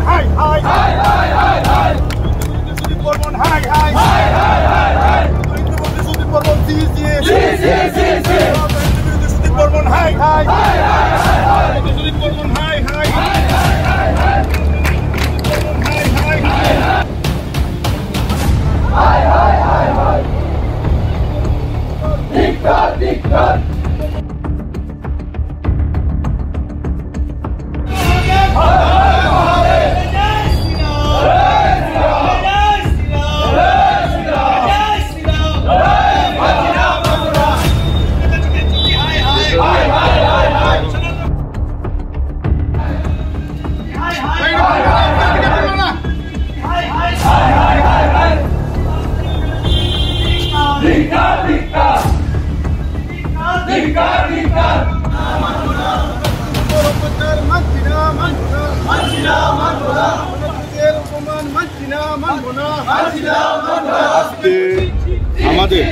High হাই হাই হাই হাই হাই সুদীপ বর্মন হাই হাই হাই হাই হাই হাই সুদীপ বর্মন জি জি জি জি জি জি সুদীপ বর্মন হাই হাই হাই হাই হাই হাই সুদীপ বর্মন হাই হাই হাই হাই হাই হাই হাই হাই হাই হাই হাই হাই হাই ধিক্কার ধিক্কার আমাদের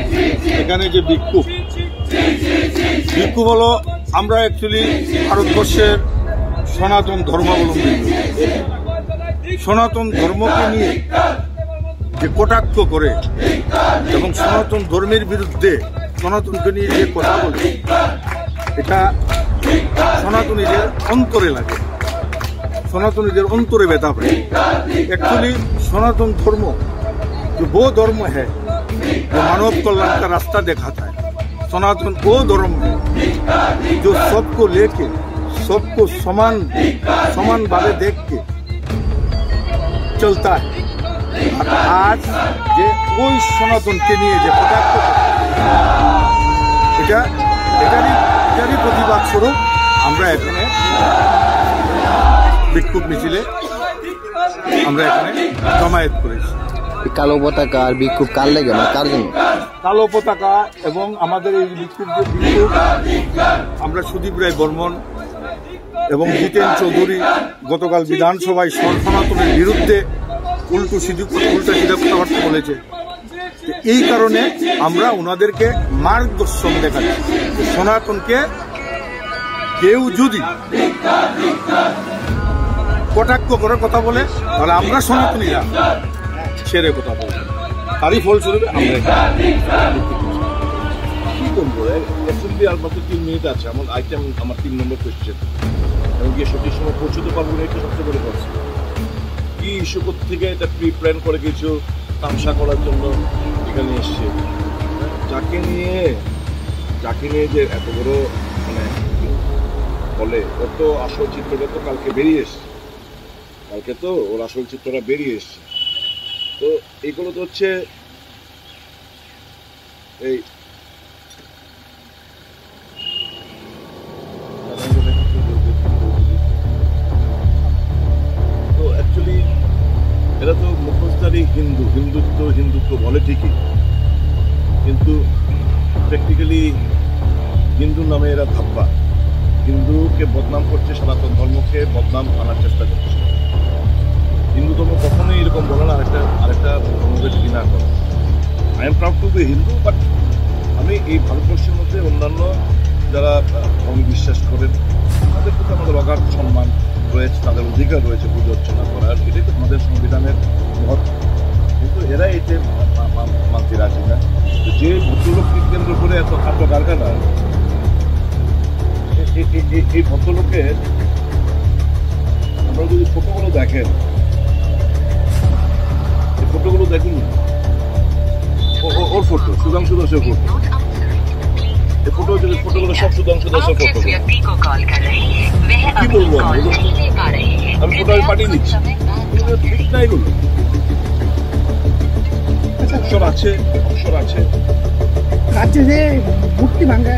এখানে যে বিক্ষোভ হলো, আমরা অ্যাকচুয়ালি ভারতবর্ষের সনাতন ধর্মাবলম্বী, সনাতন ধর্মকে নিয়ে যে কটাক্ষ করে এবং সনাতন ধর্মের বিরুদ্ধে সনাতনকে নিয়ে যে কথা বলে, এটা সনাতনীদের অন্তরে লাগে, সনাতনীদের অন্তরে ব্যথা পায়। एक्चुअली सनातन धर्म जो वो धर्म है जो मानव कल्याण का रास्ता दिखाता है। सनातन वो धर्म है जो सबको लेके सबको समान भावे देख के चलता है। और आज जे ওই সনাতনকে নিয়ে যে কটাক্ষ এটারই প্রতিবাদ স্বরূপ আমরা এখানে বিক্ষোভ মিছিলে আমরা এখানে জমায়েত করেছি। কালো পতাকা আর বিক্ষোভ কার লাগে, কার জন্য? কালো পতাকা এবং আমাদের এই বিক্ষোভ আমরা সুদীপ রায় বর্মন এবং জিতেন চৌধুরী গতকাল বিধানসভায় সনাতনের বিরুদ্ধে উল্টা সিধা কথাবার্তা বলেছে। এই কারণে আমরা ওনাদেরকে মার্গদর্শন দেখাচ্ছি। সনাতনকে কেউ যদি কটাক্ষ করে কথা বলে তাহলে আমরা সনাতনীরা ছেড়ে কথা বলবো, তারই ফলস্বরূপ আমরা কি করবো। অ্যাসেম্বলি আর মাত্র 3 মিনিট আছে, এমন আইটেম আমার 3 নম্বর কোয়েশ্চেন এবং গিয়ে সঠিক সময় পৌঁছতে পারবো না, একটু সবচেয়ে বড় কথা। কি ইস্যু থেকে এটা প্রি প্ল্যান করে কিছু তামসা করার জন্য এখানে এসছে, যাকে নিয়ে যে এত বড় মানে বলে, ওর তো আসল চিত্রটা তো কালকে বেরিয়ে এসছে, কালকে তো ওর আসল চিত্রটা বেরিয়ে এসছে। তো এইগুলো তো হচ্ছে এই তো অ্যাকচুয়ালি এরা তো মুখোশধারী হিন্দুত্ব বলে ঠিকই, কিন্তু প্র্যাকটিক্যালি হিন্দু নামে এরা ধাপ্পা, হিন্দুকে বদনাম করছে, সনাতন ধর্মকে বদনাম আনার চেষ্টা করছে। হিন্দু ধর্ম কখনোই এরকম বলে না আরেকটা ধর্মকে ঘৃণা করে। I am proud to be Hindu, but আমি এই ভারতবর্ষের মধ্যে অন্যান্য যারা ধর্মে বিশ্বাস করেন তাদের প্রতি আমাদের অগাধ সম্মান রয়েছে, তাদের অধিকার রয়েছে পুজো অর্চনা করার, এটাই তো আমাদের সংবিধানের মহত্ব। কিন্তু এরা এতে মানতে রাজি না। যে ভদ্রলোককে কেন্দ্র করে এত কারখানা, এই ভদ্রলোকের আপনারা যদি ফটোগুলো দেখেন, এই ফটোগুলো দেখুন, ওর ফটো সুধাংশু দাসের ফটো, এই ফটোগুলো সব সুধাংশু দাসের ফটো। কি বলবো আমি ফটো পাঠিয়ে দিচ্ছি, ঠিক না এগুলো? অবসর আছে যে মূর্তি ভাঙা